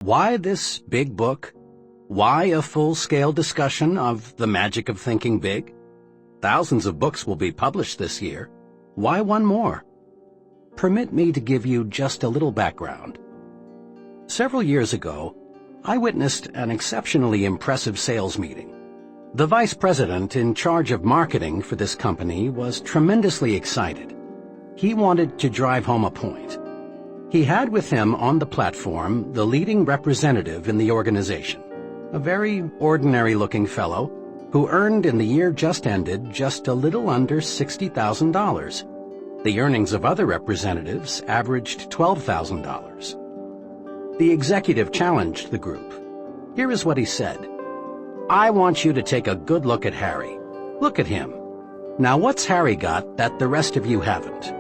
Why this big book? Why a full-scale discussion of the magic of thinking big? Thousands of books will be published this year. Why one more? Permit me to give you just a little background. Several years ago, I witnessed an exceptionally impressive sales meeting. The vice president in charge of marketing for this company was tremendously excited. He wanted to drive home a point. He had with him on the platform the leading representative in the organization, a very ordinary-looking fellow who earned in the year just ended just a little under $60,000. The earnings of other representatives averaged $12,000. The executive challenged the group. Here is what he said. "I want you to take a good look at Harry. Look at him. Now what's Harry got that the rest of you haven't?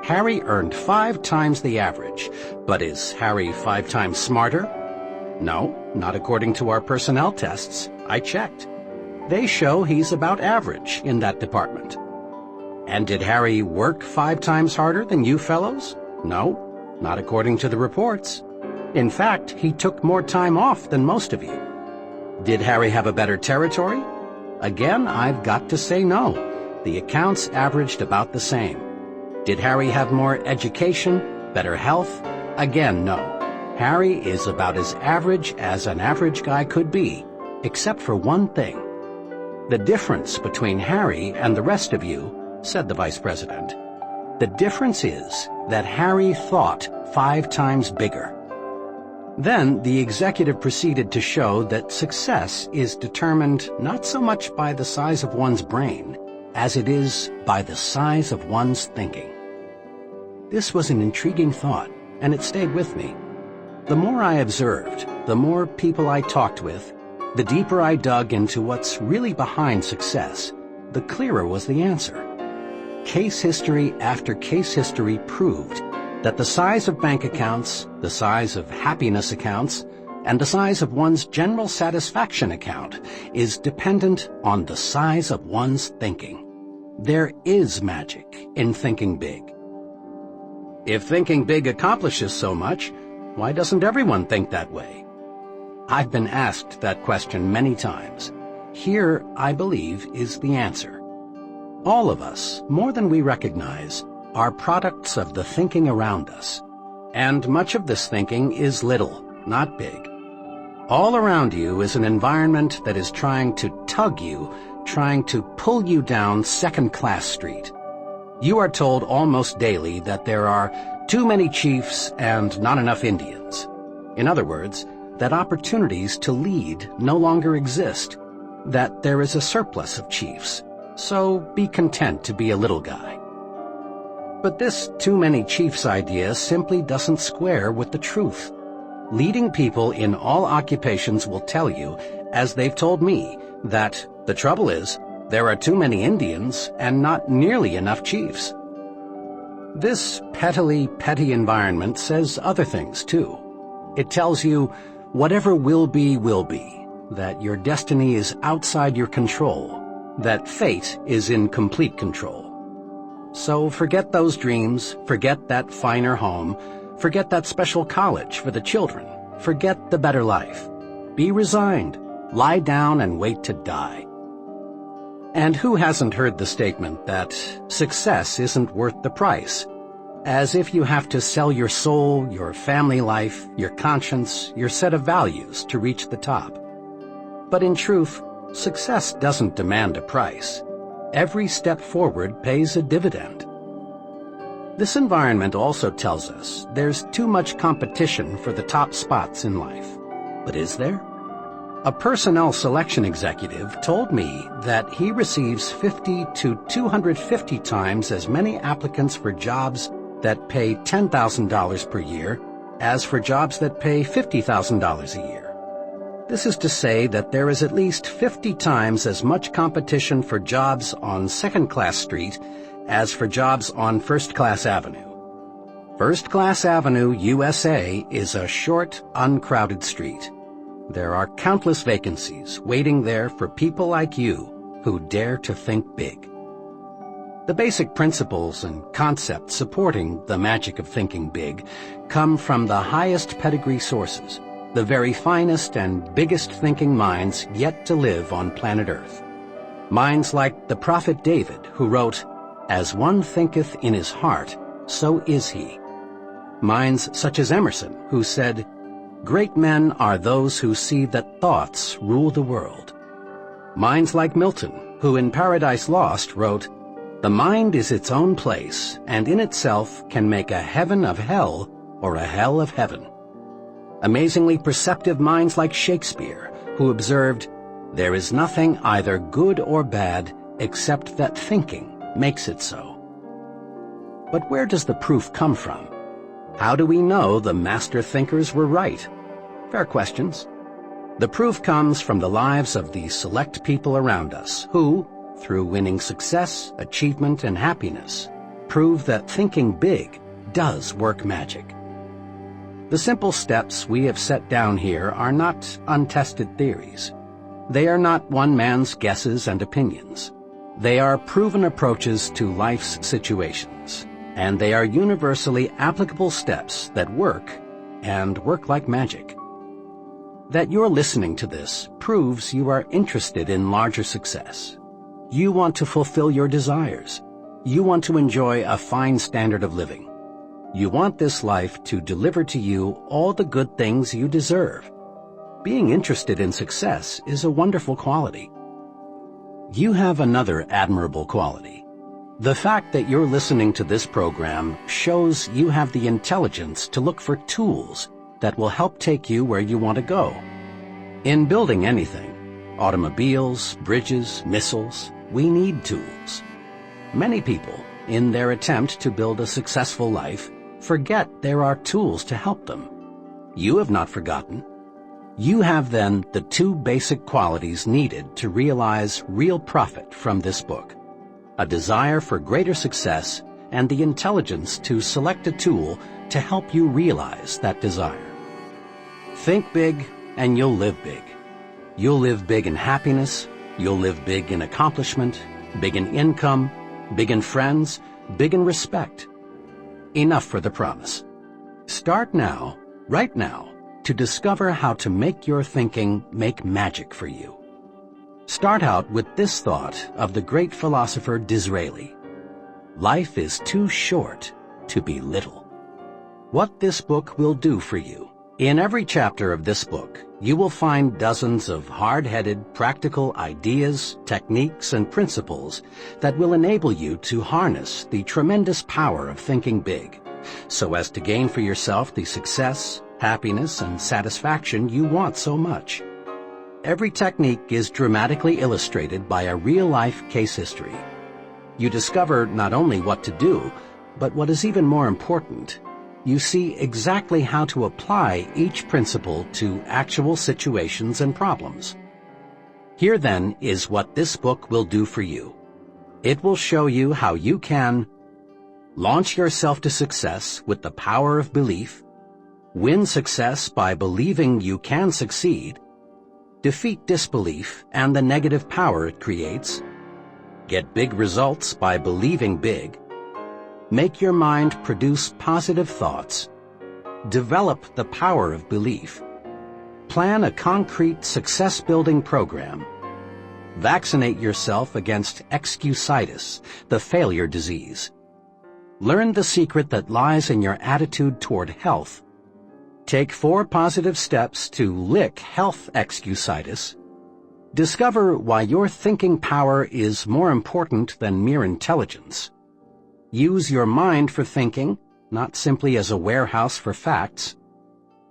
Harry earned 5 times the average, but is Harry 5 times smarter? No, not according to our personnel tests. I checked. They show he's about average in that department. And did Harry work 5 times harder than you fellows? No, not according to the reports. In fact, he took more time off than most of you. Did Harry have a better territory? Again, I've got to say no. The accounts averaged about the same. Did Harry have more education, better health? Again, no. Harry is about as average as an average guy could be, except for one thing. The difference between Harry and the rest of you, said the vice president, the difference is that Harry thought 5 times bigger. Then the executive proceeded to show that success is determined not so much by the size of one's brain as it is by the size of one's thinking. This was an intriguing thought, and it stayed with me. The more I observed, the more people I talked with, the deeper I dug into what's really behind success, the clearer was the answer. Case history after case history proved that the size of bank accounts, the size of happiness accounts, and the size of one's general satisfaction account is dependent on the size of one's thinking. There is magic in thinking big. If thinking big accomplishes so much, why doesn't everyone think that way? I've been asked that question many times. Here, I believe, is the answer. All of us, more than we recognize, are products of the thinking around us. And much of this thinking is little, not big. All around you is an environment that is trying to tug you, trying to pull you down second-class street. You are told almost daily that there are too many chiefs and not enough Indians. In other words, that opportunities to lead no longer exist, that there is a surplus of chiefs, so be content to be a little guy. But this too many chiefs idea simply doesn't square with the truth. Leading people in all occupations will tell you, as they've told me, that the trouble is, there are too many Indians and not nearly enough chiefs. This petty environment says other things, too. It tells you, whatever will be, that your destiny is outside your control, that fate is in complete control. So forget those dreams, forget that finer home, forget that special college for the children, forget the better life. Be resigned, lie down and wait to die. And who hasn't heard the statement that success isn't worth the price? As if you have to sell your soul, your family life, your conscience, your set of values to reach the top. But in truth, success doesn't demand a price. Every step forward pays a dividend. This environment also tells us there's too much competition for the top spots in life. But is there? A personnel selection executive told me that he receives 50 to 250 times as many applicants for jobs that pay $10,000 per year as for jobs that pay $50,000 a year. This is to say that there is at least 50 times as much competition for jobs on Second-Class Street as for jobs on First-Class Avenue. First-Class Avenue, USA, is a short, uncrowded street. There are countless vacancies waiting there for people like you who dare to think big. The basic principles and concepts supporting the magic of thinking big come from the highest pedigree sources, the very finest and biggest thinking minds yet to live on planet Earth. Minds like the prophet David, who wrote, "As one thinketh in his heart, so is he." Minds such as Emerson, who said, "Great men are those who see that thoughts rule the world." Minds like Milton, who in Paradise Lost wrote, "The mind is its own place, and in itself can make a heaven of hell or a hell of heaven." Amazingly perceptive minds like Shakespeare, who observed, "There is nothing either good or bad except that thinking makes it so." But where does the proof come from? How do we know the master thinkers were right? Fair questions. The proof comes from the lives of the select people around us who, through winning success, achievement, and happiness, prove that thinking big does work magic. The simple steps we have set down here are not untested theories. They are not one man's guesses and opinions. They are proven approaches to life's situations, and they are universally applicable steps that work, and work like magic. That you're listening to this proves you are interested in larger success. You want to fulfill your desires. You want to enjoy a fine standard of living. You want this life to deliver to you all the good things you deserve. Being interested in success is a wonderful quality. You have another admirable quality. The fact that you're listening to this program shows you have the intelligence to look for tools that will help take you where you want to go. In building anything, automobiles, bridges, missiles, we need tools. Many people, in their attempt to build a successful life, forget there are tools to help them. You have not forgotten. You have then the two basic qualities needed to realize real profit from this book: a desire for greater success and the intelligence to select a tool to help you realize that desire. Think big and you'll live big. You'll live big in happiness, you'll live big in accomplishment, big in income, big in friends, big in respect. Enough for the promise. Start now, right now, to discover how to make your thinking make magic for you. Start out with this thought of the great philosopher Disraeli: life is too short to be little. What this book will do for you. In every chapter of this book, you will find dozens of hard-headed, practical ideas, techniques, and principles that will enable you to harness the tremendous power of thinking big, so as to gain for yourself the success, happiness, and satisfaction you want so much. Every technique is dramatically illustrated by a real-life case history. You discover not only what to do, but what is even more important, you see exactly how to apply each principle to actual situations and problems. Here then is what this book will do for you. It will show you how you can launch yourself to success with the power of belief, win success by believing you can succeed, defeat disbelief and the negative power it creates, get big results by believing big, make your mind produce positive thoughts, develop the power of belief, plan a concrete success-building program, vaccinate yourself against excusitis, the failure disease, learn the secret that lies in your attitude toward health, take 4 positive steps to lick health excusitis, discover why your thinking power is more important than mere intelligence, use your mind for thinking, not simply as a warehouse for facts.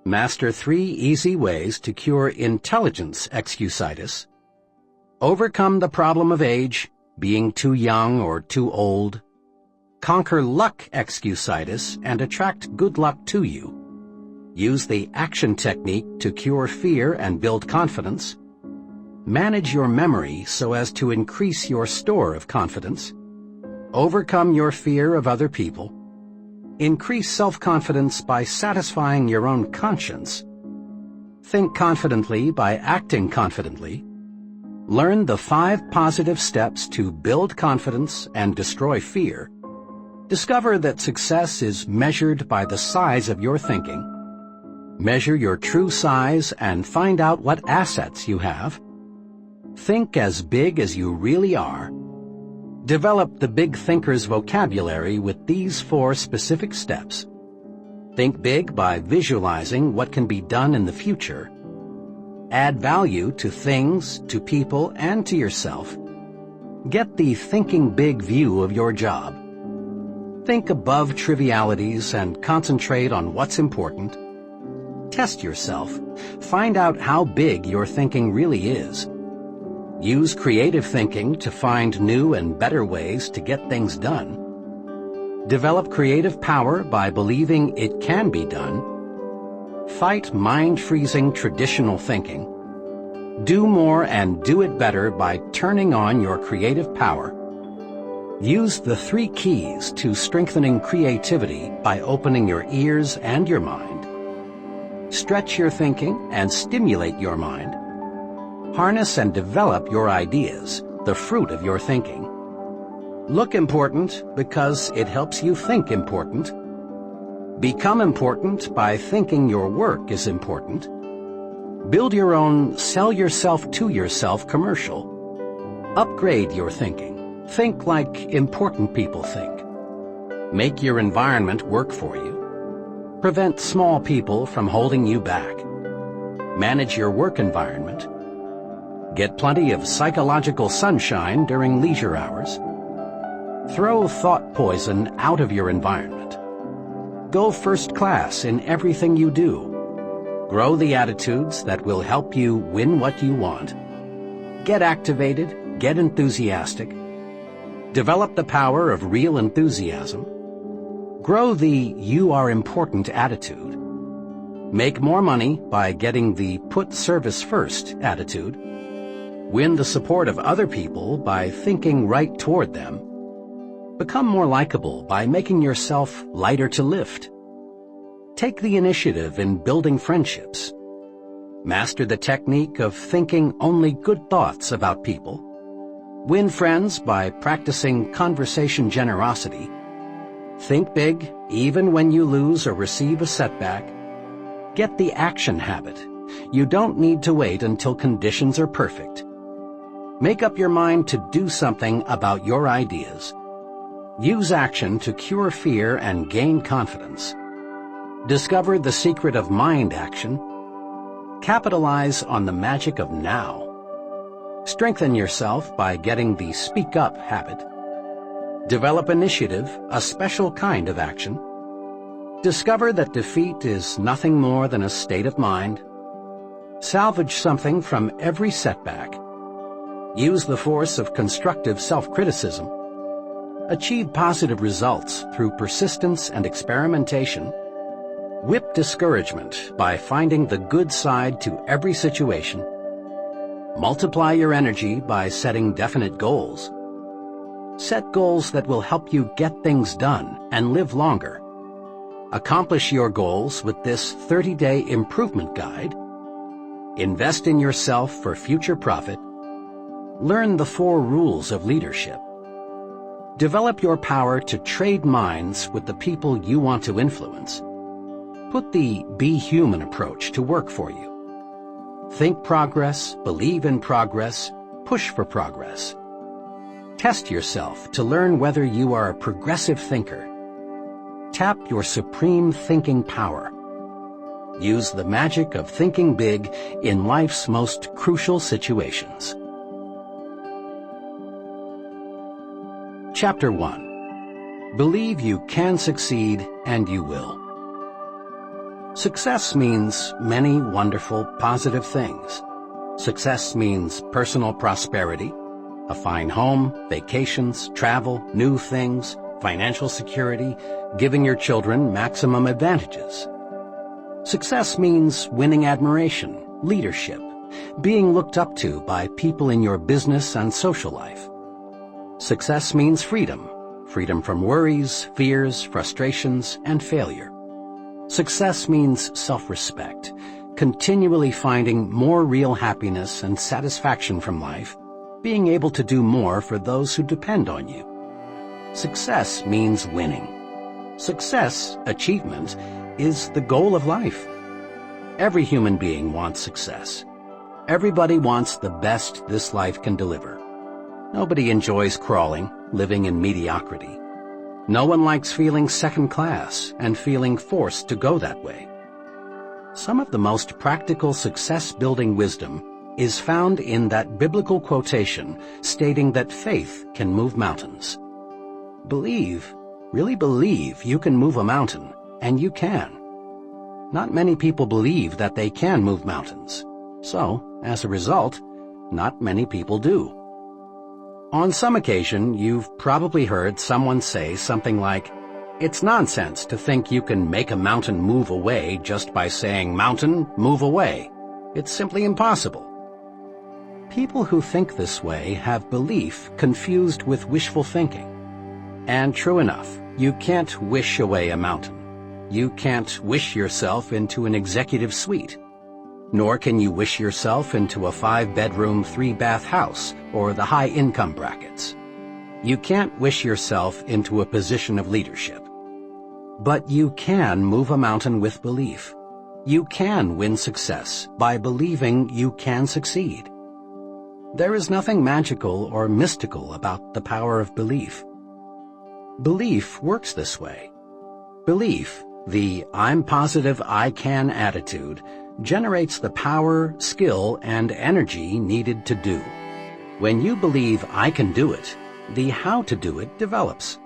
Master 3 easy ways to cure intelligence excusitis. Overcome the problem of age, being too young or too old. Conquer luck excusitis and attract good luck to you. Use the action technique to cure fear and build confidence. Manage your memory so as to increase your store of confidence. Overcome your fear of other people. Increase self-confidence by satisfying your own conscience. Think confidently by acting confidently. Learn the 5 positive steps to build confidence and destroy fear. Discover that success is measured by the size of your thinking. Measure your true size and find out what assets you have. Think as big as you really are. Develop the big thinker's vocabulary with these 4 specific steps. Think big by visualizing what can be done in the future. Add value to things, to people, and to yourself. Get the thinking big view of your job. Think above trivialities and concentrate on what's important. Test yourself. Find out how big your thinking really is. Use creative thinking to find new and better ways to get things done. Develop creative power by believing it can be done. Fight mind-freezing traditional thinking. Do more and do it better by turning on your creative power. Use the 3 keys to strengthening creativity by opening your ears and your mind. Stretch your thinking and stimulate your mind. Harness and develop your ideas, the fruit of your thinking. Look important because it helps you think important. Become important by thinking your work is important. Build your own sell yourself to yourself commercial. Upgrade your thinking. Think like important people think. Make your environment work for you. Prevent small people from holding you back. Manage your work environment. Get plenty of psychological sunshine during leisure hours. Throw thought poison out of your environment. Go first class in everything you do. Grow the attitudes that will help you win what you want. Get activated, get enthusiastic. Develop the power of real enthusiasm. Grow the you are important attitude. Make more money by getting the put service first attitude. Win the support of other people by thinking right toward them. Become more likable by making yourself lighter to lift. Take the initiative in building friendships. Master the technique of thinking only good thoughts about people. Win friends by practicing conversation generosity. Think big even when you lose or receive a setback. Get the action habit. You don't need to wait until conditions are perfect. Make up your mind to do something about your ideas. Use action to cure fear and gain confidence. Discover the secret of mind action. Capitalize on the magic of now. Strengthen yourself by getting the speak up habit. Develop initiative, a special kind of action. Discover that defeat is nothing more than a state of mind. Salvage something from every setback. Use the force of constructive self-criticism. Achieve positive results through persistence and experimentation. Whip discouragement by finding the good side to every situation. Multiply your energy by setting definite goals. Set goals that will help you get things done and live longer. Accomplish your goals with this 30-day improvement guide. Invest in yourself for future profit. Learn the 4 rules of leadership. Develop your power to trade minds with the people you want to influence. Put the be human approach to work for you. Think progress, believe in progress, push for progress. Test yourself to learn whether you are a progressive thinker. Tap your supreme thinking power. Use the magic of thinking big in life's most crucial situations. Chapter 1. Believe you can succeed and you will. Success means many wonderful, positive things. Success means personal prosperity, a fine home, vacations, travel, new things, financial security, giving your children maximum advantages. Success means winning admiration, leadership, being looked up to by people in your business and social life. Success means freedom, freedom from worries, fears, frustrations, and failure. Success means self-respect, continually finding more real happiness and satisfaction from life, being able to do more for those who depend on you. Success means winning. Success, achievement, is the goal of life. Every human being wants success. Everybody wants the best this life can deliver. Nobody enjoys crawling, living in mediocrity. No one likes feeling second class and feeling forced to go that way. Some of the most practical success-building wisdom is found in that biblical quotation stating that faith can move mountains. Believe, really believe you can move a mountain, and you can. Not many people believe that they can move mountains, so, as a result, not many people do. On some occasion, you've probably heard someone say something like, "It's nonsense to think you can make a mountain move away just by saying, 'Mountain, move away.' It's simply impossible." People who think this way have belief confused with wishful thinking. And true enough, you can't wish away a mountain. You can't wish yourself into an executive suite. Nor can you wish yourself into a 5-bedroom, 3-bath house or the high-income brackets. You can't wish yourself into a position of leadership. But you can move a mountain with belief. You can win success by believing you can succeed. There is nothing magical or mystical about the power of belief. Belief works this way. Belief, the "I'm positive I can" attitude, generates the power, skill, and energy needed to do. When you believe I can do it, the how to do it develops.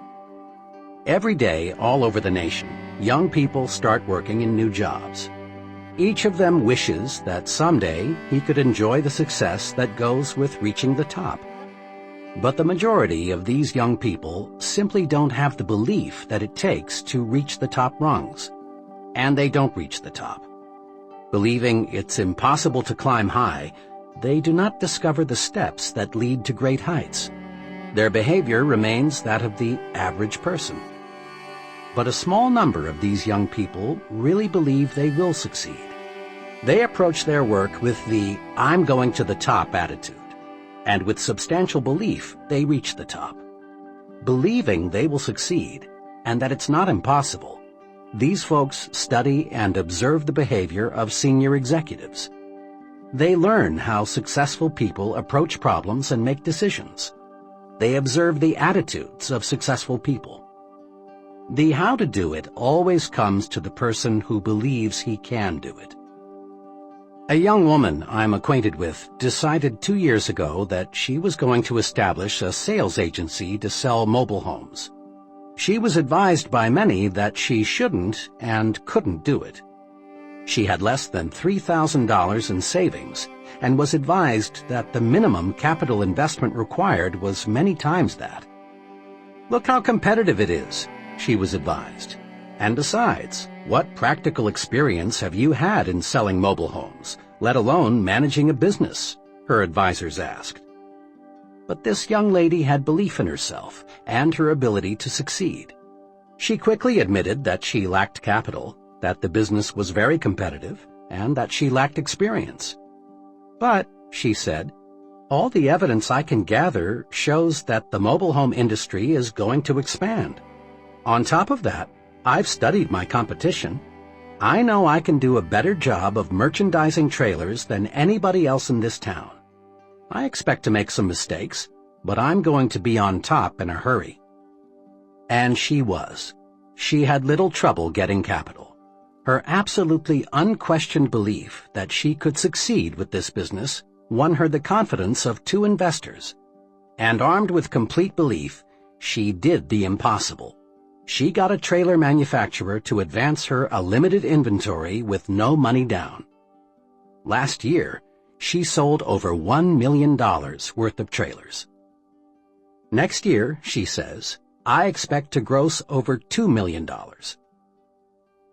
Every day, all over the nation, young people start working in new jobs. Each of them wishes that someday he could enjoy the success that goes with reaching the top. But the majority of these young people simply don't have the belief that it takes to reach the top rungs. And they don't reach the top. Believing it's impossible to climb high, they do not discover the steps that lead to great heights. Their behavior remains that of the average person. But a small number of these young people really believe they will succeed. They approach their work with the "I'm going to the top" attitude, and with substantial belief they reach the top. Believing they will succeed, and that it's not impossible, these folks study and observe the behavior of senior executives. They learn how successful people approach problems and make decisions. They observe the attitudes of successful people. The how to do it always comes to the person who believes he can do it. A young woman I'm acquainted with decided 2 years ago that she was going to establish a sales agency to sell mobile homes. She was advised by many that she shouldn't and couldn't do it. She had less than $3,000 in savings and was advised that the minimum capital investment required was many times that. "Look how competitive it is," she was advised. "And besides, what practical experience have you had in selling mobile homes, let alone managing a business?" her advisors asked. But this young lady had belief in herself and her ability to succeed. She quickly admitted that she lacked capital, that the business was very competitive, and that she lacked experience. "But," she said, "all the evidence I can gather shows that the mobile home industry is going to expand. On top of that, I've studied my competition. I know I can do a better job of merchandising trailers than anybody else in this town. I expect to make some mistakes, but I'm going to be on top in a hurry." And she was. She had little trouble getting capital. Her absolutely unquestioned belief that she could succeed with this business won her the confidence of 2 investors. And armed with complete belief, she did the impossible. She got a trailer manufacturer to advance her a limited inventory with no money down. Last year, she sold over $1 million worth of trailers. Next year, she says, I expect to gross over $2 million.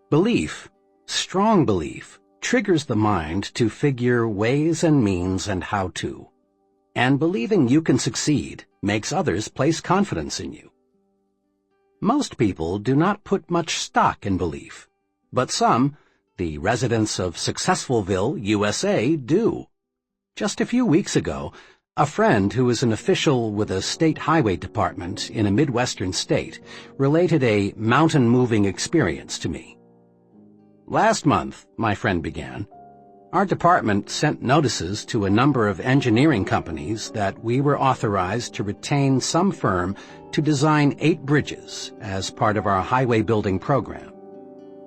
Belief, strong belief, triggers the mind to figure ways and means and how to. And believing you can succeed makes others place confidence in you. Most people do not put much stock in belief, but some, the residents of Successfulville, USA, do. Just a few weeks ago, a friend who is an official with a state highway department in a Midwestern state related a mountain-moving experience to me. Last month, my friend began, our department sent notices to a number of engineering companies that we were authorized to retain some firm to design 8 bridges as part of our highway building program.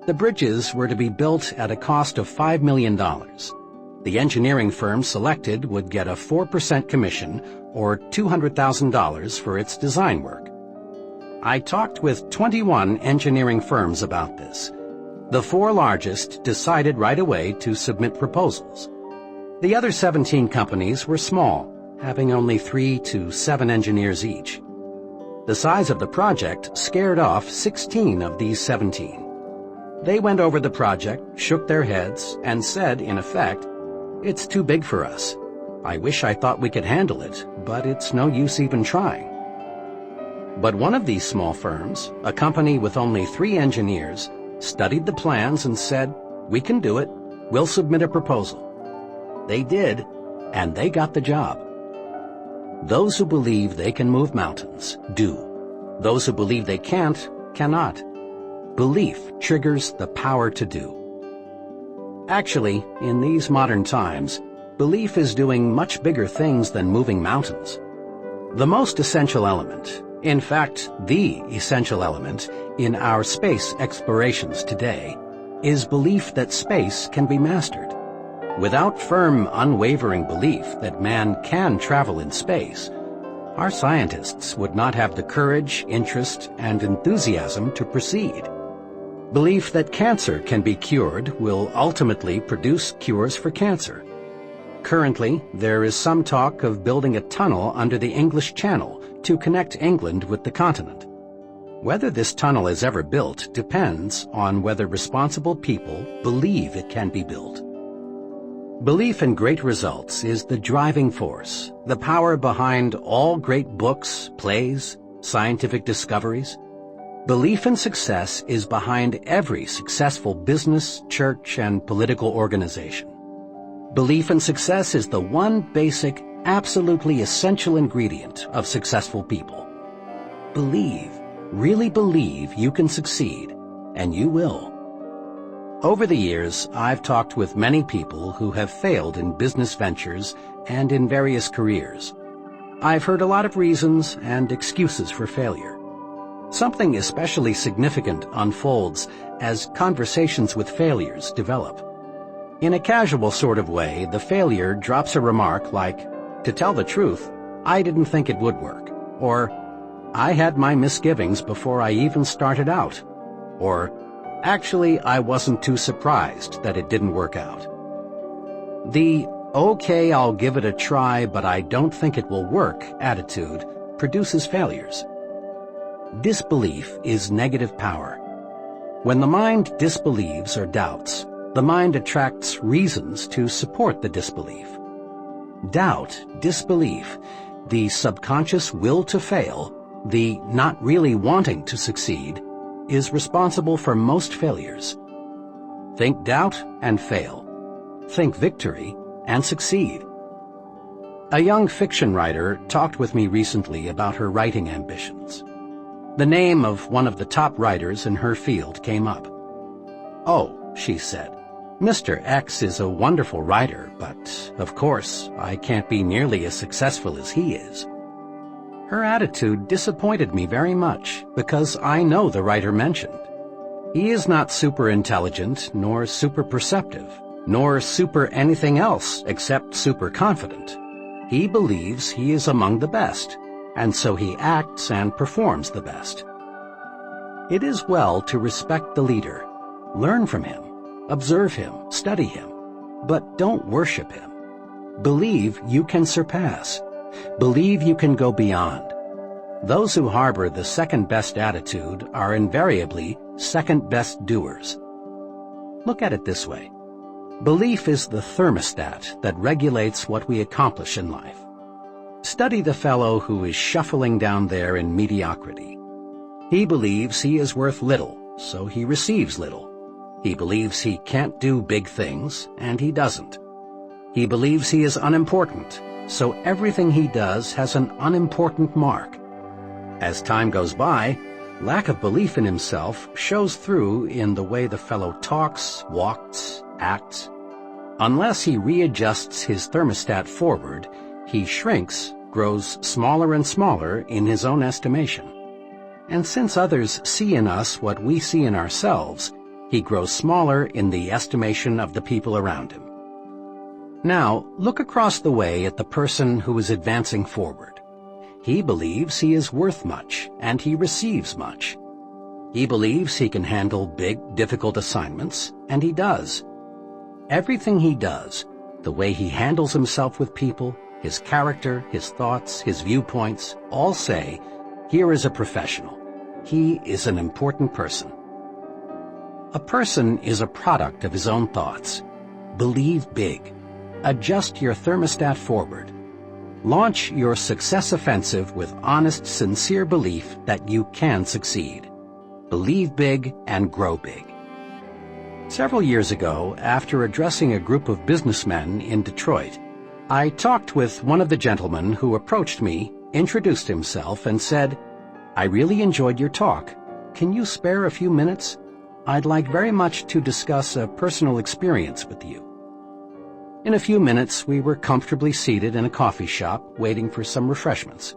The bridges were to be built at a cost of $5 million. The engineering firm selected would get a 4% commission, or $200,000 for its design work. I talked with 21 engineering firms about this. The 4 largest decided right away to submit proposals. The other 17 companies were small, having only 3 to 7 engineers each. The size of the project scared off 16 of these 17. They went over the project, shook their heads, and said, in effect, "It's too big for us. I wish I thought we could handle it, but it's no use even trying." But one of these small firms, a company with only 3 engineers, studied the plans and said, "We can do it. We'll submit a proposal." They did, and they got the job. Those who believe they can move mountains, do. Those who believe they can't, cannot. Belief triggers the power to do. Actually, in these modern times, belief is doing much bigger things than moving mountains. The most essential element, in fact, the essential element in our space explorations today, is belief that space can be mastered. Without firm, unwavering belief that man can travel in space, our scientists would not have the courage, interest, and enthusiasm to proceed. Belief that cancer can be cured will ultimately produce cures for cancer. Currently, there is some talk of building a tunnel under the English Channel to connect England with the continent. Whether this tunnel is ever built depends on whether responsible people believe it can be built. Belief in great results is the driving force, the power behind all great books, plays, scientific discoveries. Belief in success is behind every successful business, church, and political organization. Belief in success is the one basic, absolutely essential ingredient of successful people. Believe, really believe you can succeed, and you will. Over the years, I've talked with many people who have failed in business ventures and in various careers. I've heard a lot of reasons and excuses for failure. Something especially significant unfolds as conversations with failures develop. In a casual sort of way, the failure drops a remark like, "To tell the truth, I didn't think it would work," or "I had my misgivings before I even started out," or "Actually, I wasn't too surprised that it didn't work out." The "okay, I'll give it a try, but I don't think it will work" attitude produces failures. Disbelief is negative power. When the mind disbelieves or doubts, the mind attracts reasons to support the disbelief. Doubt, disbelief, the subconscious will to fail, the not really wanting to succeed, is responsible for most failures. Think doubt and fail. Think victory and succeed. A young fiction writer talked with me recently about her writing ambitions. The name of one of the top writers in her field came up. "Oh," she said, "Mr. X is a wonderful writer, but, of course, I can't be nearly as successful as he is." Her attitude disappointed me very much, because I know the writer mentioned. He is not super intelligent, nor super perceptive, nor super anything else except super confident. He believes he is among the best, and so he acts and performs the best. It is well to respect the leader, learn from him, observe him, study him, but don't worship him. Believe you can surpass. Believe you can go beyond. Those who harbor the second-best attitude are invariably second-best doers. Look at it this way. Belief is the thermostat that regulates what we accomplish in life. Study the fellow who is shuffling down there in mediocrity. He believes he is worth little, so he receives little. He believes he can't do big things, and he doesn't. He believes he is unimportant, so everything he does has an unimportant mark. As time goes by, Lack of belief in himself shows through in the way the fellow talks, walks, acts. Unless he readjusts his thermostat forward, he shrinks, grows smaller and smaller in his own estimation. And since others see in us what we see in ourselves, he grows smaller in the estimation of the people around him. Now, look across the way at the person who is advancing forward. He believes he is worth much, and he receives much. He believes he can handle big, difficult assignments, and he does. Everything he does, the way he handles himself with people, his character, his thoughts, his viewpoints, all say, here is a professional. He is an important person. A person is a product of his own thoughts. Believe big. Adjust your thermostat forward. Launch your success offensive with honest, sincere belief that you can succeed. Believe big and grow big. Several years ago, after addressing a group of businessmen in Detroit, I talked with one of the gentlemen who approached me, introduced himself, and said, "I really enjoyed your talk. Can you spare a few minutes? I'd like very much to discuss a personal experience with you." In a few minutes, we were comfortably seated in a coffee shop waiting for some refreshments.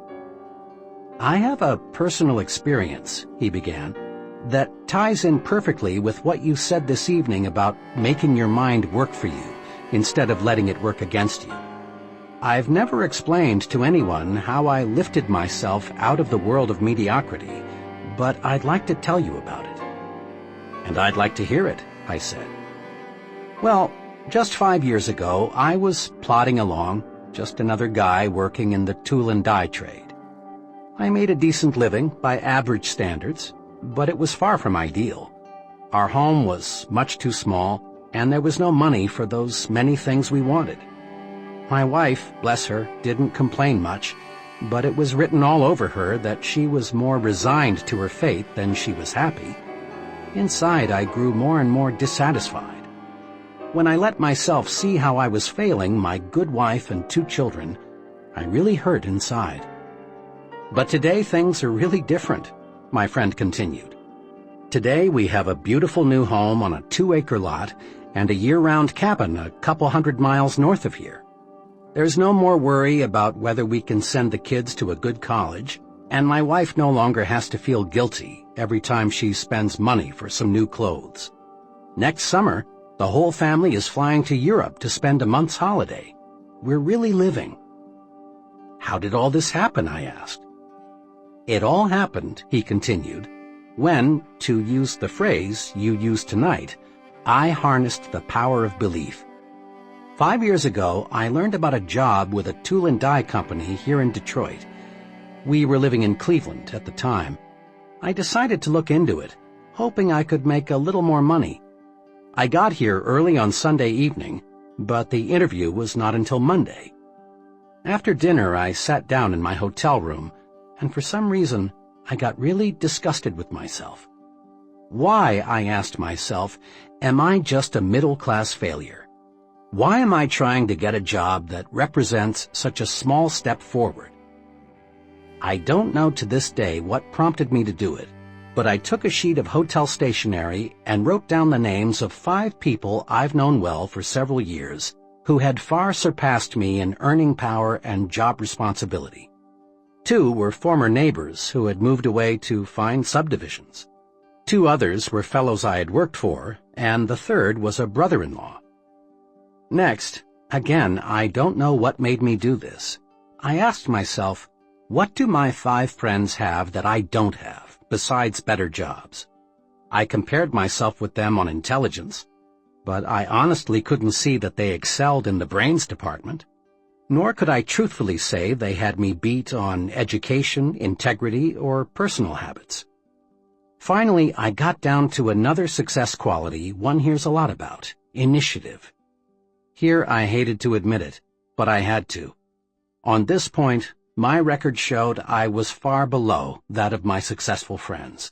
"I have a personal experience," he began, "that ties in perfectly with what you said this evening about making your mind work for you instead of letting it work against you. I've never explained to anyone how I lifted myself out of the world of mediocrity, but I'd like to tell you about it." "And I'd like to hear it," I said. "Well, just 5 years ago, I was plodding along, just another guy working in the tool and die trade. I made a decent living by average standards, but it was far from ideal. Our home was much too small, and there was no money for those many things we wanted. My wife, bless her, didn't complain much, but it was written all over her that she was more resigned to her fate than she was happy. Inside, I grew more and more dissatisfied. When I let myself see how I was failing my good wife and 2 children, I really hurt inside. But today things are really different," my friend continued. "Today we have a beautiful new home on a 2-acre lot and a year-round cabin a couple hundred miles north of here. There's no more worry about whether we can send the kids to a good college, and my wife no longer has to feel guilty every time she spends money for some new clothes. Next summer, the whole family is flying to Europe to spend a month's holiday. We're really living." "How did all this happen?" I asked. "It all happened," he continued, "when, to use the phrase you used tonight, I harnessed the power of belief. 5 years ago, I learned about a job with a tool and die company here in Detroit. We were living in Cleveland at the time. I decided to look into it, hoping I could make a little more money. I got here early on Sunday evening, but the interview was not until Monday. After dinner, I sat down in my hotel room, and for some reason, I got really disgusted with myself. Why, I asked myself, am I just a middle-class failure? Why am I trying to get a job that represents such a small step forward? I don't know to this day what prompted me to do it, but I took a sheet of hotel stationery and wrote down the names of 5 people I've known well for several years who had far surpassed me in earning power and job responsibility. 2 were former neighbors who had moved away to fine subdivisions. 2 others were fellows I had worked for, and the 3rd was a brother-in-law. Next, again, I don't know what made me do this. I asked myself, what do my 5 friends have that I don't have, besides better jobs? I compared myself with them on intelligence, but I honestly couldn't see that they excelled in the brains department. Nor could I truthfully say they had me beat on education, integrity, or personal habits. Finally, I got down to another success quality one hears a lot about: initiative. Here I hated to admit it, but I had to. On this point, my record showed I was far below that of my successful friends.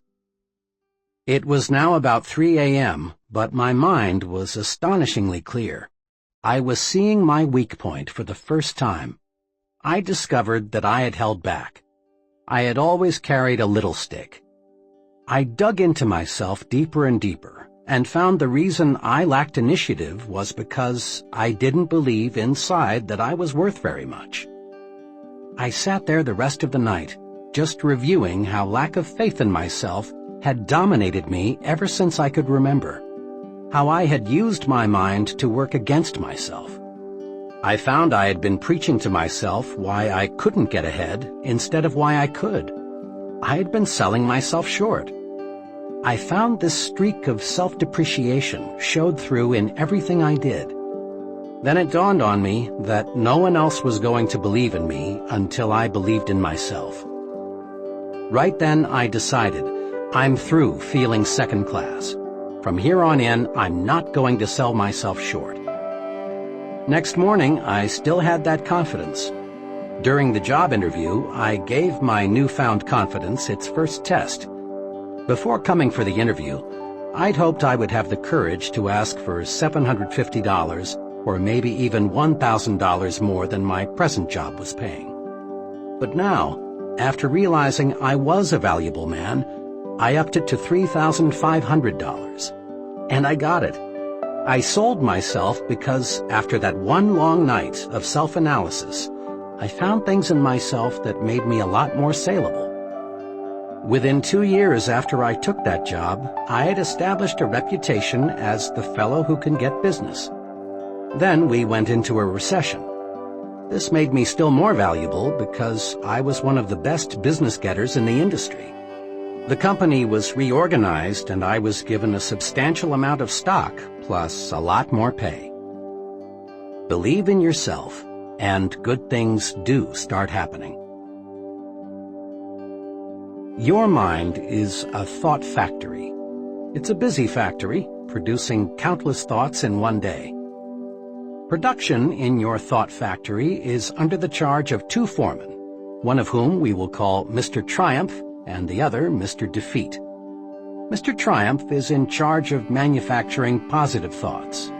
It was now about 3 a.m., but my mind was astonishingly clear. I was seeing my weak point for the first time. I discovered that I had held back. I had always carried a little stick. I dug into myself deeper and deeper and found the reason I lacked initiative was because I didn't believe inside that I was worth very much. I sat there the rest of the night, just reviewing how lack of faith in myself had dominated me ever since I could remember, how I had used my mind to work against myself. I found I had been preaching to myself why I couldn't get ahead instead of why I could. I had been selling myself short. I found this streak of self-depreciation showed through in everything I did. Then it dawned on me that no one else was going to believe in me until I believed in myself. Right then I decided, I'm through feeling second class. From here on in, I'm not going to sell myself short. Next morning, I still had that confidence. During the job interview, I gave my newfound confidence its first test. Before coming for the interview, I'd hoped I would have the courage to ask for $750 or maybe even $1,000 more than my present job was paying. But now, after realizing I was a valuable man, I upped it to $3,500. And I got it. I sold myself because after that one long night of self-analysis, I found things in myself that made me a lot more saleable. Within 2 years after I took that job, I had established a reputation as the fellow who can get business. Then we went into a recession. This made me still more valuable because I was one of the best business getters in the industry. The company was reorganized and I was given a substantial amount of stock, plus a lot more pay. Believe in yourself, and good things do start happening. Your mind is a thought factory. It's a busy factory, producing countless thoughts in one day. Production in your thought factory is under the charge of 2 foremen, one of whom we will call Mr. Triumph and the other Mr. Defeat. Mr. Triumph is in charge of manufacturing positive thoughts.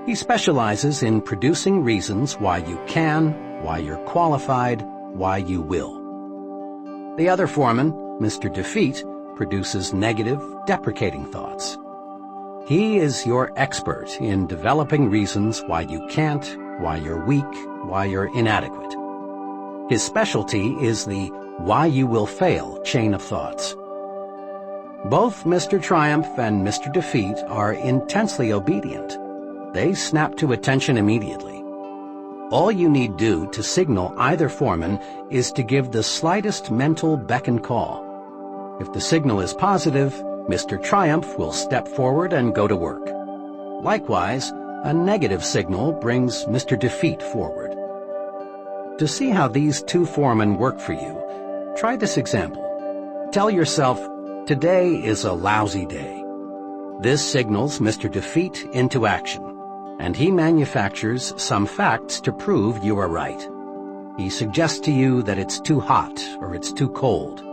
He specializes in producing reasons why you can, why you're qualified, why you will. The other foreman, Mr. Defeat, produces negative, deprecating thoughts. He is your expert in developing reasons why you can't, why you're weak, why you're inadequate. His specialty is the why you will fail chain of thoughts. Both Mr. Triumph and Mr. Defeat are intensely obedient. They snap to attention immediately. All you need do to signal either foreman is to give the slightest mental beck and call. If the signal is positive, Mr. Triumph will step forward and go to work. Likewise, a negative signal brings Mr. Defeat forward. To see how these 2 foremen work for you, try this example. Tell yourself, today is a lousy day. This signals Mr. Defeat into action, and he manufactures some facts to prove you are right. He suggests to you that it's too hot or it's too cold.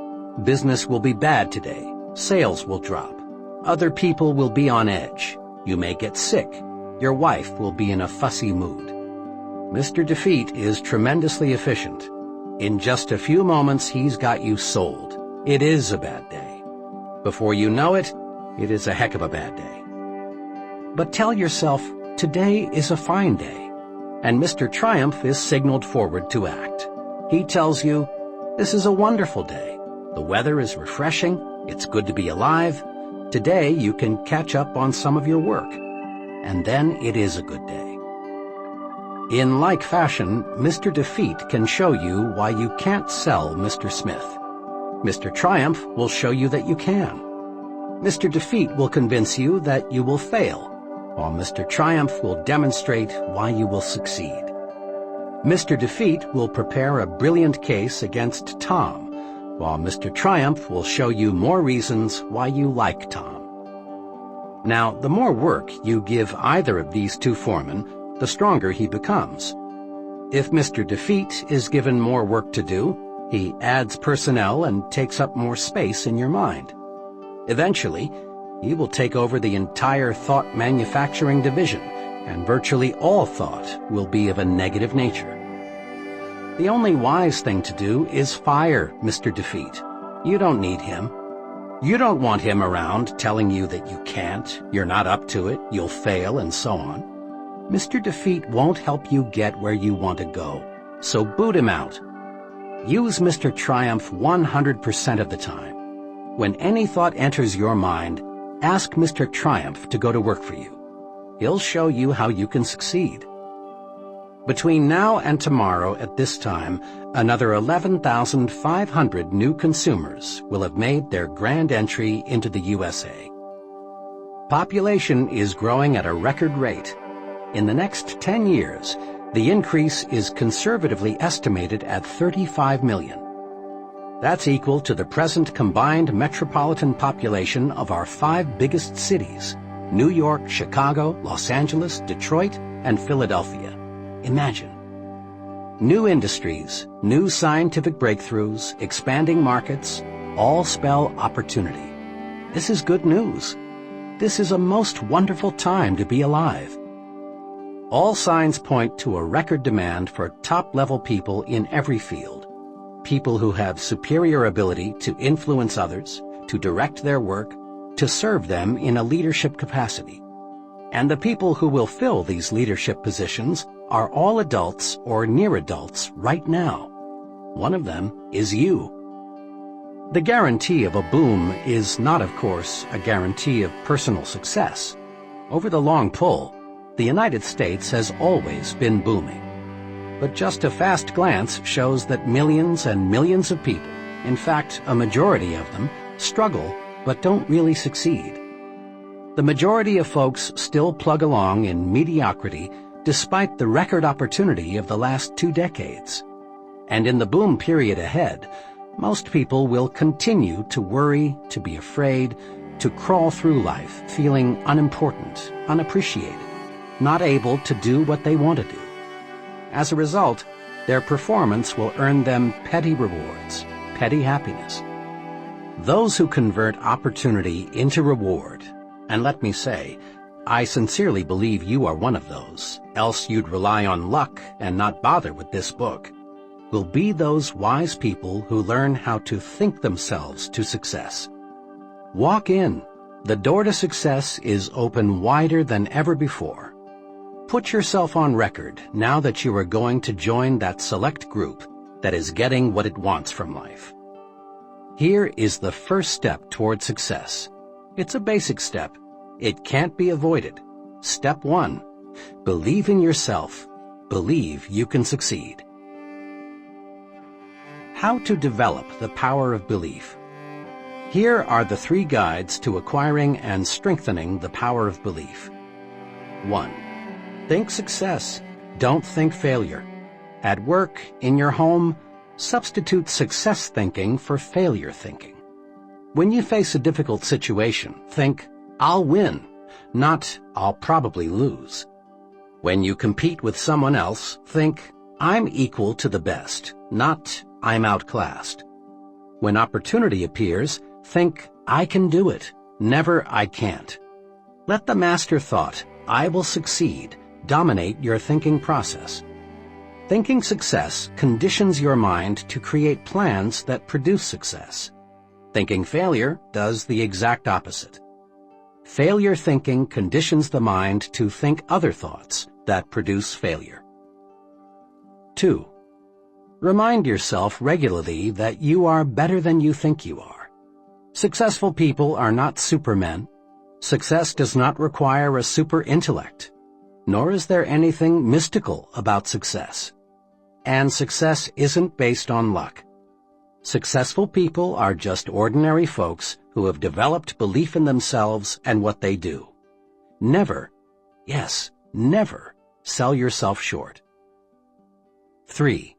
Business will be bad today. Sales will drop. Other people will be on edge. You may get sick. Your wife will be in a fussy mood. Mr. Defeat is tremendously efficient. In just a few moments, he's got you sold. It is a bad day. Before you know it, it is a heck of a bad day. But tell yourself, today is a fine day, and Mr. Triumph is signaled forward to act. He tells you, this is a wonderful day. The weather is refreshing. It's good to be alive. Today you can catch up on some of your work. And then it is a good day. In like fashion, Mr. Defeat can show you why you can't sell Mr. Smith. Mr. Triumph will show you that you can. Mr. Defeat will convince you that you will fail, while Mr. Triumph will demonstrate why you will succeed. Mr. Defeat will prepare a brilliant case against Tom, while Mr. Triumph will show you more reasons why you like Tom. Now, the more work you give either of these 2 foremen, the stronger he becomes. If Mr. Defeat is given more work to do, he adds personnel and takes up more space in your mind. Eventually, he will take over the entire thought manufacturing division, and virtually all thought will be of a negative nature. The only wise thing to do is fire Mr. Defeat. You don't need him. You don't want him around telling you that you can't, you're not up to it, you'll fail, and so on. Mr. Defeat won't help you get where you want to go, so boot him out. Use Mr. Triumph 100% of the time. When any thought enters your mind, ask Mr. Triumph to go to work for you. He'll show you how you can succeed. Between now and tomorrow at this time, another 11,500 new consumers will have made their grand entry into the USA. Population is growing at a record rate. In the next 10 years, the increase is conservatively estimated at 35 million. That's equal to the present combined metropolitan population of our 5 biggest cities: New York, Chicago, Los Angeles, Detroit, and Philadelphia. Imagine. New industries, new scientific breakthroughs, expanding markets, all spell opportunity. This is good news. This is a most wonderful time to be alive. All signs point to a record demand for top-level people in every field. People who have superior ability to influence others, to direct their work, to serve them in a leadership capacity. And the people who will fill these leadership positions are all adults or near adults right now. One of them is you. The guarantee of a boom is not, of course, a guarantee of personal success. Over the long pull, the United States has always been booming. But just a fast glance shows that millions and millions of people, in fact, a majority of them, struggle but don't really succeed. The majority of folks still plug along in mediocrity despite the record opportunity of the last 2 decades. And in the boom period ahead, most people will continue to worry, to be afraid, to crawl through life feeling unimportant, unappreciated, not able to do what they want to do. As a result, their performance will earn them petty rewards, petty happiness. Those who convert opportunity into reward, and let me say, I sincerely believe you are one of those, else you'd rely on luck and not bother with this book, will be those wise people who learn how to think themselves to success. Walk in. The door to success is open wider than ever before. Put yourself on record now that you are going to join that select group that is getting what it wants from life. Here is the first step toward success. It's a basic step. It can't be avoided. Step 1. Believe in yourself. Believe you can succeed. How to develop the power of belief. Here are the 3 guides to acquiring and strengthening the power of belief. 1. Think success. Don't think failure. At work, in your home, substitute success thinking for failure thinking. When you face a difficult situation, think, I'll win, not I'll probably lose. When you compete with someone else, think, I'm equal to the best, not I'm outclassed. When opportunity appears, think, I can do it, never I can't. Let the master thought, I will succeed, dominate your thinking process. Thinking success conditions your mind to create plans that produce success. Thinking failure does the exact opposite. Failure thinking conditions the mind to think other thoughts that produce failure. 2. Remind yourself regularly that you are better than you think you are. Successful people are not supermen. Success does not require a super intellect, nor is there anything mystical about success. And success isn't based on luck. Successful people are just ordinary folks who have developed belief in themselves and what they do. Never, yes, never, sell yourself short. 3.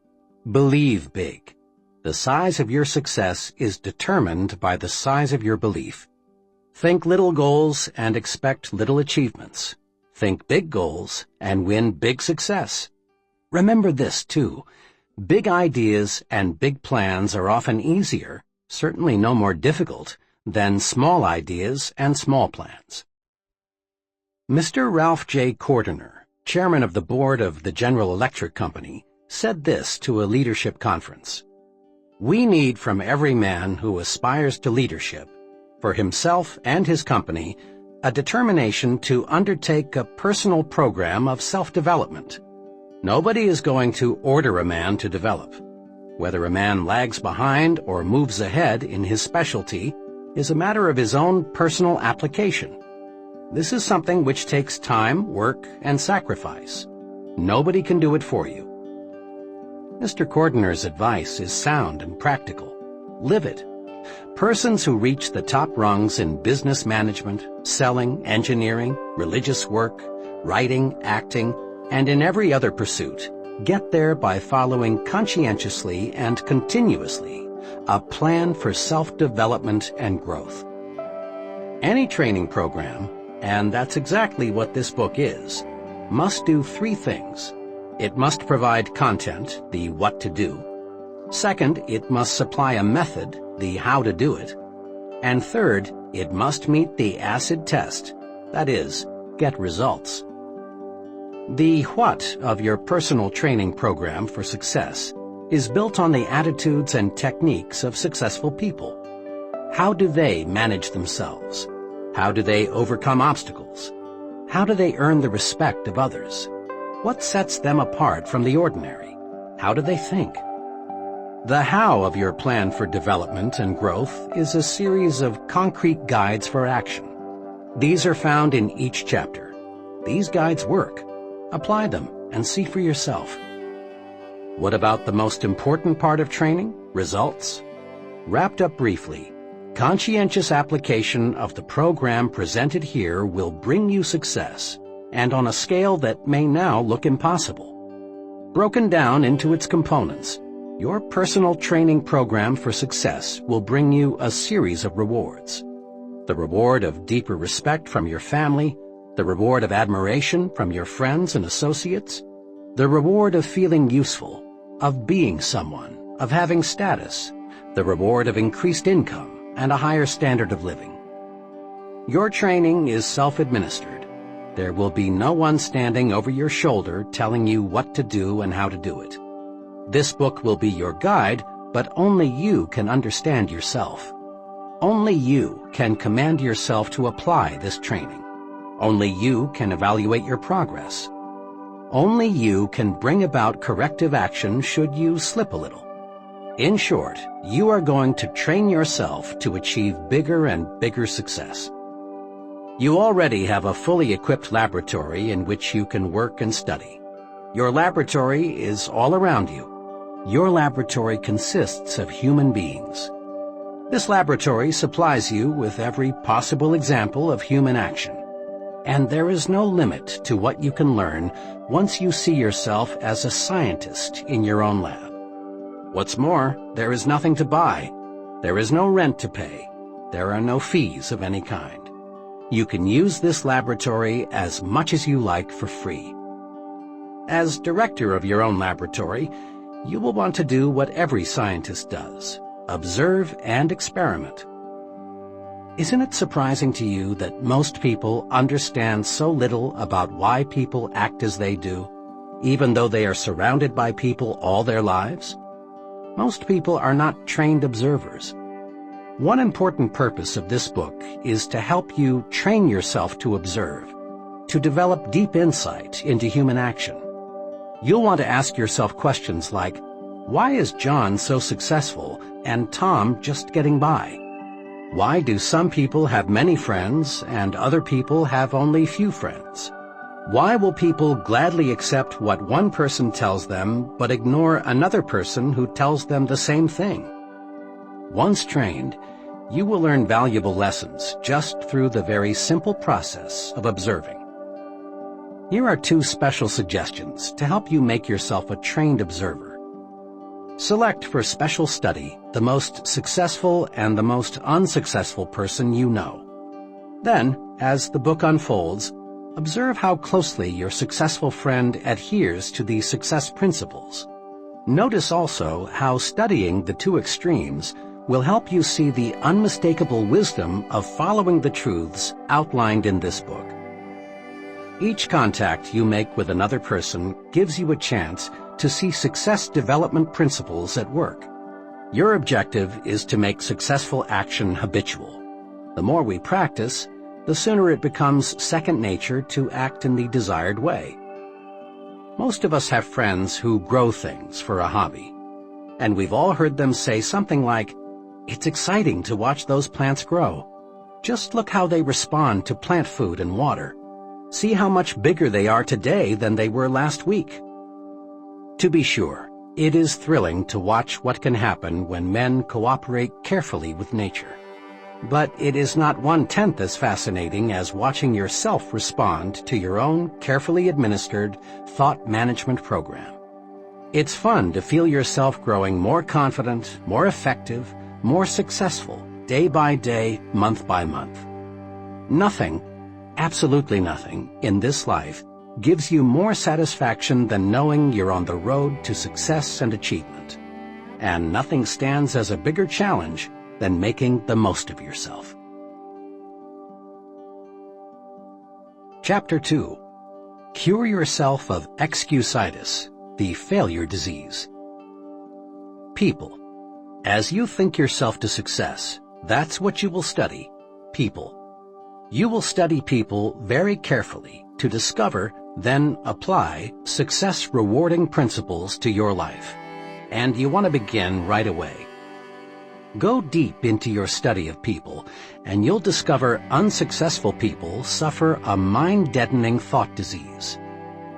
Believe big. The size of your success is determined by the size of your belief. Think little goals and expect little achievements. Think big goals and win big success. Remember this, too. Big ideas and big plans are often easier, certainly no more difficult, than small ideas and small plans. Mr. Ralph J. Cordiner, chairman of the board of the General Electric Company, said this to a leadership conference. We need from every man who aspires to leadership For himself and his company, a determination to undertake a personal program of self-development. Nobody is going to order a man to develop. Whether a man lags behind or moves ahead in his specialty is a matter of his own personal application. This is something which takes time, work, and sacrifice. Nobody can do it for you. Mr. Cordener's advice is sound and practical. Live it. Persons who reach the top rungs in business management, selling, engineering, religious work, writing, acting, and in every other pursuit get there by following conscientiously and continuously a plan for self-development and growth. Any training program, and that's exactly what this book is, must do three things. It must provide content, the what to do. Second, it must supply a method, the how to do it. And third, it must meet the acid test, that is, get results. The what of your personal training program for success is built on the attitudes and techniques of successful people. How do they manage themselves? How do they overcome obstacles? How do they earn the respect of others? What sets them apart from the ordinary? How do they think? The how of your plan for development and growth is a series of concrete guides for action. These are found in each chapter. These guides work. Apply them and see for yourself. What about the most important part of training? Results? Wrapped up briefly, conscientious application of the program presented here will bring you success, and on a scale that may now look impossible. Broken down into its components, your personal training program for success will bring you a series of rewards. The reward of deeper respect from your family, the reward of admiration from your friends and associates, the reward of feeling useful, of being someone, of having status, the reward of increased income and a higher standard of living. Your training is self-administered. There will be no one standing over your shoulder telling you what to do and how to do it. This book will be your guide, but only you can understand yourself. Only you can command yourself to apply this training. Only you can evaluate your progress. Only you can bring about corrective action should you slip a little. In short, you are going to train yourself to achieve bigger and bigger success. You already have a fully equipped laboratory in which you can work and study. Your laboratory is all around you. Your laboratory consists of human beings. This laboratory supplies you with every possible example of human action. And there is no limit to what you can learn once you see yourself as a scientist in your own lab. What's more, there is nothing to buy. There is no rent to pay. There are no fees of any kind. You can use this laboratory as much as you like for free. As director of your own laboratory, you will want to do what every scientist does: observe and experiment. Isn't it surprising to you that most people understand so little about why people act as they do, even though they are surrounded by people all their lives? Most people are not trained observers. One important purpose of this book is to help you train yourself to observe, to develop deep insight into human action. You'll want to ask yourself questions like, why is John so successful and Tom just getting by? Why do some people have many friends and other people have only few friends? Why will people gladly accept what one person tells them but ignore another person who tells them the same thing? Once trained, you will learn valuable lessons just through the very simple process of observing. Here are 2 special suggestions to help you make yourself a trained observer. Select for special study the most successful and the most unsuccessful person you know. Then, as the book unfolds, observe how closely your successful friend adheres to these success principles. Notice also how studying the 2 extremes will help you see the unmistakable wisdom of following the truths outlined in this book. Each contact you make with another person gives you a chance to see success development principles at work. Your objective is to make successful action habitual. The more we practice, the sooner it becomes second nature to act in the desired way. Most of us have friends who grow things for a hobby, and we've all heard them say something like, "It's exciting to watch those plants grow. Just look how they respond to plant food and water. See how much bigger they are today than they were last week." To be sure, it is thrilling to watch what can happen when men cooperate carefully with nature. But it is not 1/10 as fascinating as watching yourself respond to your own carefully administered thought management program. It's fun to feel yourself growing more confident, more effective, more successful, day by day, month by month. Nothing, absolutely nothing, in this life gives you more satisfaction than knowing you're on the road to success and achievement. And nothing stands as a bigger challenge than making the most of yourself. Chapter 2. Cure yourself of excusitis, the failure disease. People. As you think yourself to success, that's what you will study, people. You will study people very carefully to discover, then apply success-rewarding principles to your life. And you want to begin right away. Go deep into your study of people, and you'll discover unsuccessful people suffer a mind-deadening thought disease.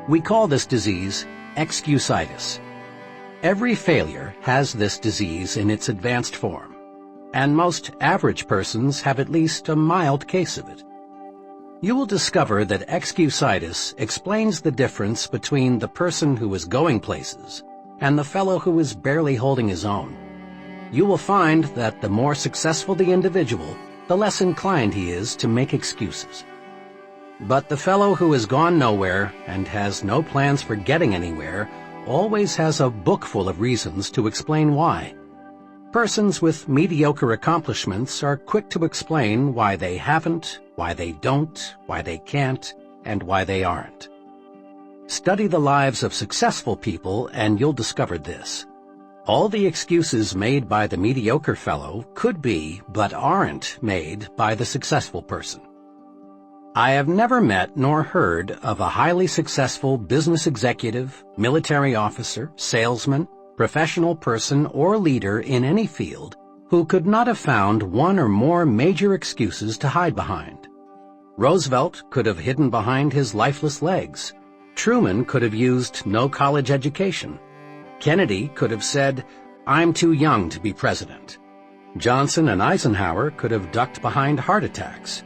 We call this disease excusitis. Every failure has this disease in its advanced form, and most average persons have at least a mild case of it. You will discover that excusitis explains the difference between the person who is going places and the fellow who is barely holding his own. You will find that the more successful the individual, the less inclined he is to make excuses. But the fellow who has gone nowhere and has no plans for getting anywhere always has a book full of reasons to explain why. Persons with mediocre accomplishments are quick to explain why they haven't, why they don't, why they can't, and why they aren't. Study the lives of successful people and you'll discover this. All the excuses made by the mediocre fellow could be, but aren't, made by the successful person. I have never met nor heard of a highly successful business executive, military officer, salesman, professional person, or leader in any field who could not have found one or more major excuses to hide behind. Roosevelt could have hidden behind his lifeless legs. Truman could have used no college education. Kennedy could have said, "I'm too young to be president." Johnson and Eisenhower could have ducked behind heart attacks.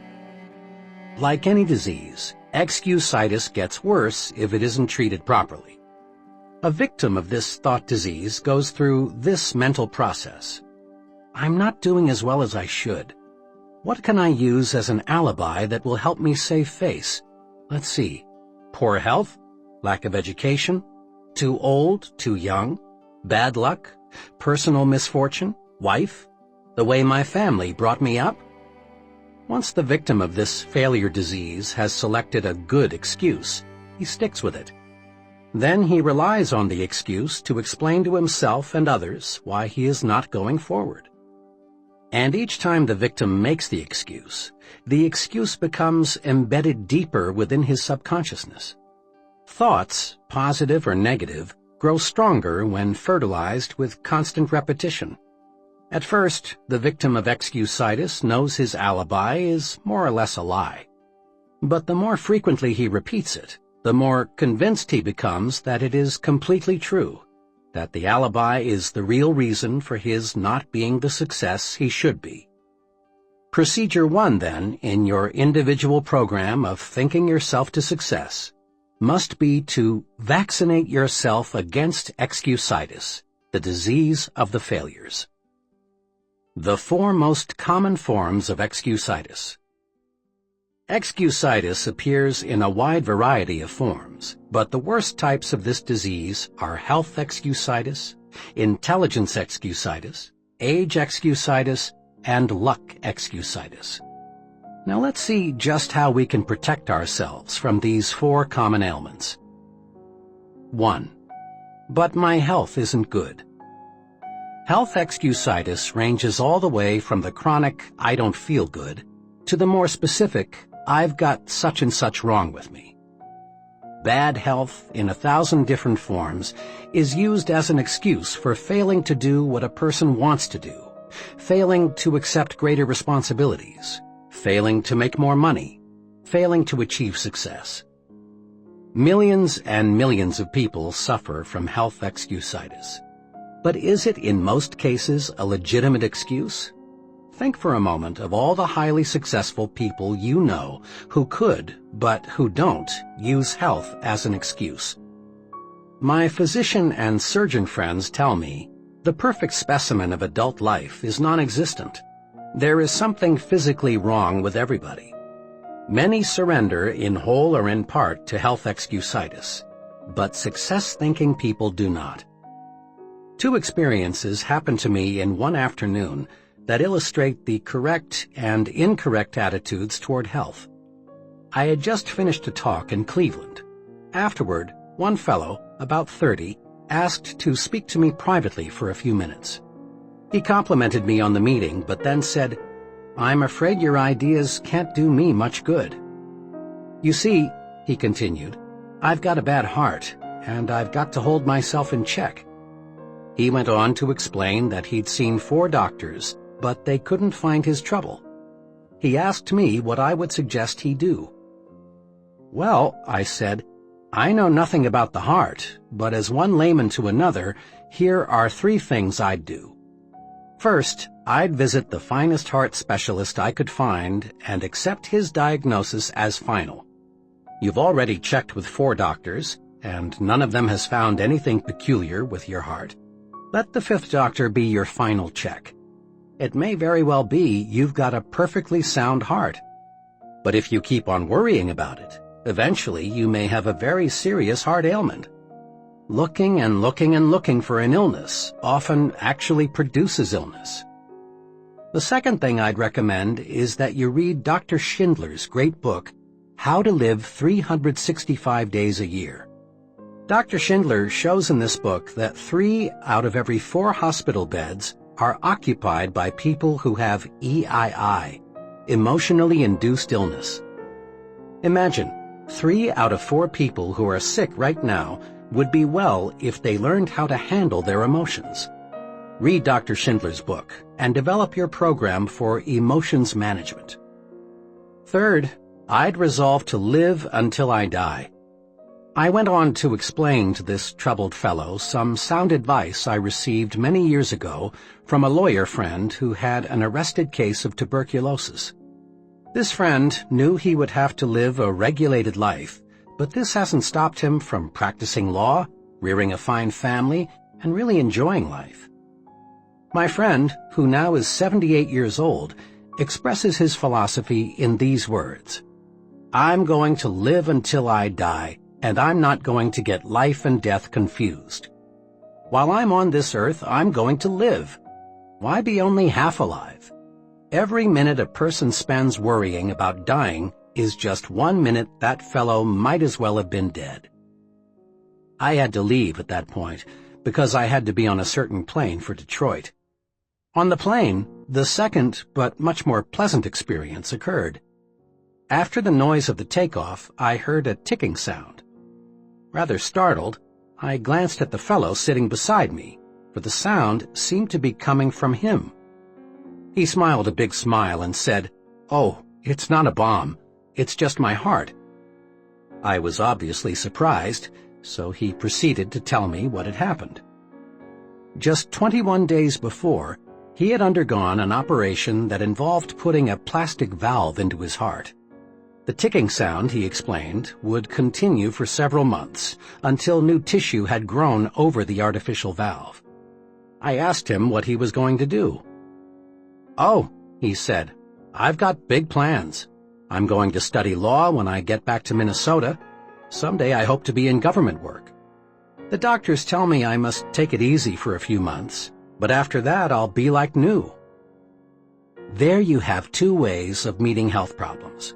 Like any disease, excusitis gets worse if it isn't treated properly. A victim of this thought disease goes through this mental process. I'm not doing as well as I should. What can I use as an alibi that will help me save face? Let's see. Poor health? Lack of education? Too old? Too young? Bad luck? Personal misfortune? Wife? The way my family brought me up? Once the victim of this failure disease has selected a good excuse, he sticks with it. Then he relies on the excuse to explain to himself and others why he is not going forward. And each time the victim makes the excuse becomes embedded deeper within his subconsciousness. Thoughts, positive or negative, grow stronger when fertilized with constant repetition. At first, the victim of excusitis knows his alibi is more or less a lie. But the more frequently he repeats it, the more convinced he becomes that it is completely true, that the alibi is the real reason for his not being the success he should be. Procedure 1, then, in your individual program of thinking yourself to success must be to vaccinate yourself against excusitis, the disease of the failures. The 4 most common forms of excusitis. Excusitis appears in a wide variety of forms, but the worst types of this disease are health excusitis, intelligence excusitis, age excusitis, and luck excusitis. Now let's see just how we can protect ourselves from these 4 common ailments. 1. But my health isn't good. Health excusitis ranges all the way from the chronic I don't feel good to the more specific, I've got such and such wrong with me. Bad health in 1,000 different forms is used as an excuse for failing to do what a person wants to do, failing to accept greater responsibilities, failing to make more money, failing to achieve success. Millions and millions of people suffer from health excusitis. But is it in most cases a legitimate excuse? Think for a moment of all the highly successful people you know who could, but who don't, use health as an excuse. My physician and surgeon friends tell me the perfect specimen of adult life is non-existent. There is something physically wrong with everybody. Many surrender in whole or in part to health excusitis, but success-thinking people do not. Two experiences happened to me in one afternoon that illustrate the correct and incorrect attitudes toward health. I had just finished a talk in Cleveland. Afterward, one fellow, about 30, asked to speak to me privately for a few minutes. He complimented me on the meeting, but then said, "I'm afraid your ideas can't do me much good." "You see," he continued, "I've got a bad heart, and I've got to hold myself in check." He went on to explain that he'd seen 4 doctors, but they couldn't find his trouble. He asked me what I would suggest he do. "Well," I said, "I know nothing about the heart, but as one layman to another, here are 3 things I'd do. First, I'd visit the finest heart specialist I could find and accept his diagnosis as final. You've already checked with 4 doctors, and none of them has found anything peculiar with your heart. Let the 5th doctor be your final check. It may very well be you've got a perfectly sound heart. But if you keep on worrying about it, eventually you may have a very serious heart ailment. Looking and looking and looking for an illness often actually produces illness." The second thing I'd recommend is that you read Dr. Schindler's great book, How to Live 365 Days a Year. Dr. Schindler shows in this book that 3 out of every 4 hospital beds are occupied by people who have EII, emotionally induced illness. Imagine, 3 out of 4 people who are sick right now would be well if they learned how to handle their emotions. Read Dr. Schindler's book and develop your program for emotions management. Third, I'd resolve to live until I die. I went on to explain to this troubled fellow some sound advice I received many years ago from a lawyer friend who had an arrested case of tuberculosis. This friend knew he would have to live a regulated life, but this hasn't stopped him from practicing law, rearing a fine family, and really enjoying life. My friend, who now is 78 years old, expresses his philosophy in these words: "I'm going to live until I die, and I'm not going to get life and death confused. While I'm on this earth, I'm going to live. Why be only half alive? Every minute a person spends worrying about dying is just 1 minute that fellow might as well have been dead." I had to leave at that point because I had to be on a certain plane for Detroit. On the plane, the second but much more pleasant experience occurred. After the noise of the takeoff, I heard a ticking sound. Rather startled, I glanced at the fellow sitting beside me, for the sound seemed to be coming from him. He smiled a big smile and said, "Oh, it's not a bomb. It's just my heart." I was obviously surprised, so he proceeded to tell me what had happened. Just 21 days before, he had undergone an operation that involved putting a plastic valve into his heart. The ticking sound, he explained, would continue for several months until new tissue had grown over the artificial valve. I asked him what he was going to do. "Oh," he said, "I've got big plans. I'm going to study law when I get back to Minnesota. Someday I hope to be in government work. The doctors tell me I must take it easy for a few months, but after that I'll be like new." There you have 2 ways of meeting health problems.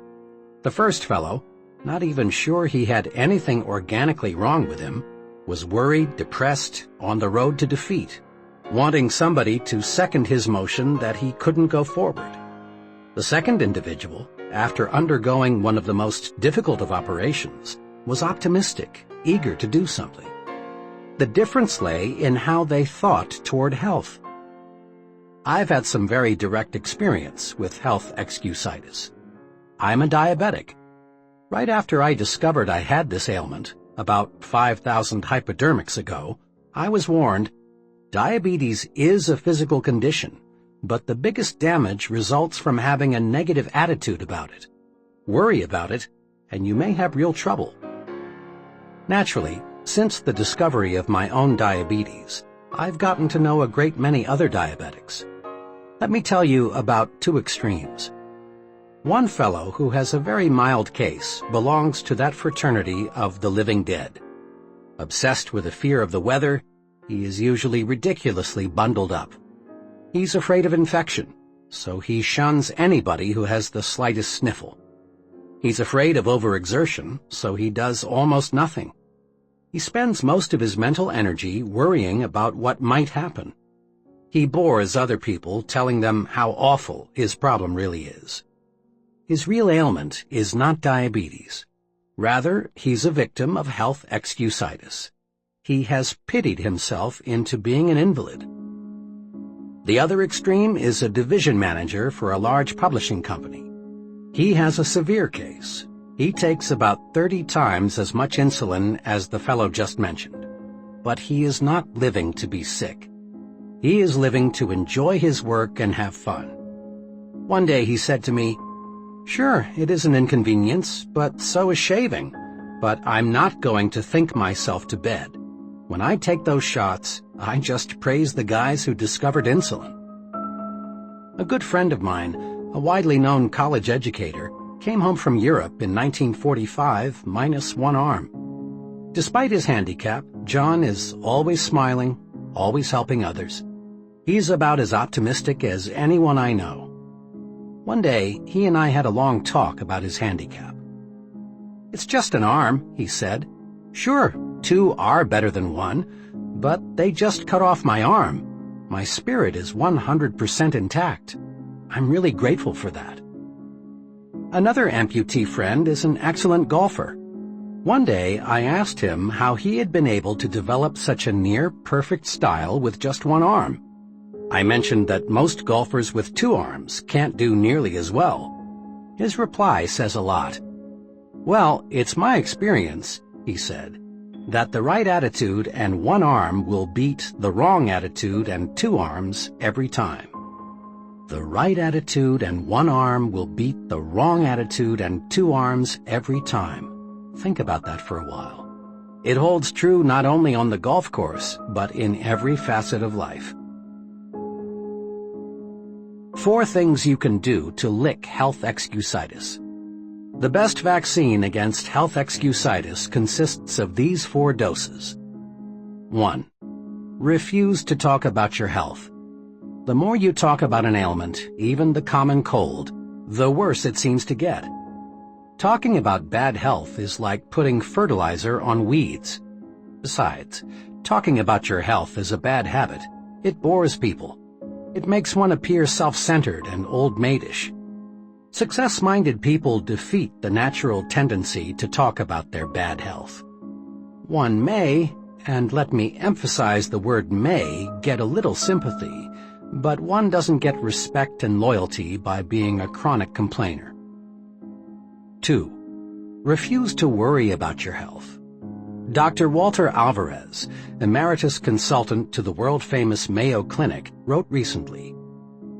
The first fellow, not even sure he had anything organically wrong with him, was worried, depressed, on the road to defeat, wanting somebody to second his motion that he couldn't go forward. The second individual, after undergoing one of the most difficult of operations, was optimistic, eager to do something. The difference lay in how they thought toward health. I've had some very direct experience with health excusitis. I'm a diabetic. Right after I discovered I had this ailment, about 5,000 hypodermics ago, I was warned, diabetes is a physical condition, but the biggest damage results from having a negative attitude about it. Worry about it, and you may have real trouble. Naturally, since the discovery of my own diabetes, I've gotten to know a great many other diabetics. Let me tell you about two extremes. One fellow who has a very mild case belongs to that fraternity of the living dead. Obsessed with a fear of the weather, he is usually ridiculously bundled up. He's afraid of infection, so he shuns anybody who has the slightest sniffle. He's afraid of overexertion, so he does almost nothing. He spends most of his mental energy worrying about what might happen. He bores other people telling them how awful his problem really is. His real ailment is not diabetes. Rather, he's a victim of health excusitis. He has pitied himself into being an invalid. The other extreme is a division manager for a large publishing company. He has a severe case. He takes about 30 times as much insulin as the fellow just mentioned. But he is not living to be sick. He is living to enjoy his work and have fun. One day he said to me, "Sure, it is an inconvenience, but so is shaving. But I'm not going to think myself to bed. When I take those shots, I just praise the guys who discovered insulin." A good friend of mine, a widely known college educator, came home from Europe in 1945 minus one arm. Despite his handicap, John is always smiling, always helping others. He's about as optimistic as anyone I know. One day, he and I had a long talk about his handicap. "It's just an arm," he said. "Sure, two are better than one, but they just cut off my arm. My spirit is 100% intact. I'm really grateful for that." Another amputee friend is an excellent golfer. One day, I asked him how he had been able to develop such a near-perfect style with just one arm. I mentioned that most golfers with two arms can't do nearly as well. His reply says a lot. "Well, it's my experience," he said, "that the right attitude and one arm will beat the wrong attitude and two arms every time." The right attitude and one arm will beat the wrong attitude and two arms every time. Think about that for a while. It holds true not only on the golf course, but in every facet of life. 4 things you can do to lick health excusitis. The best vaccine against health excusitis consists of these 4 doses. 1. Refuse to talk about your health. The more you talk about an ailment, even the common cold, the worse it seems to get. Talking about bad health is like putting fertilizer on weeds. Besides, talking about your health is a bad habit. It bores people. It makes one appear self-centered and old-maidish. Success-minded people defeat the natural tendency to talk about their bad health. One may, and let me emphasize the word may, get a little sympathy, but one doesn't get respect and loyalty by being a chronic complainer. 2. Refuse to worry about your health. Dr. Walter Alvarez, emeritus consultant to the world-famous Mayo Clinic, wrote recently,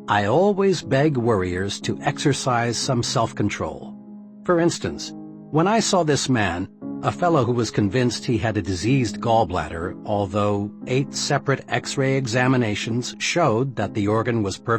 "I always beg worriers to exercise some self-control. For instance, when I saw this man, a fellow who was convinced he had a diseased gallbladder, although 8 separate X-ray examinations showed that the organ was perfectly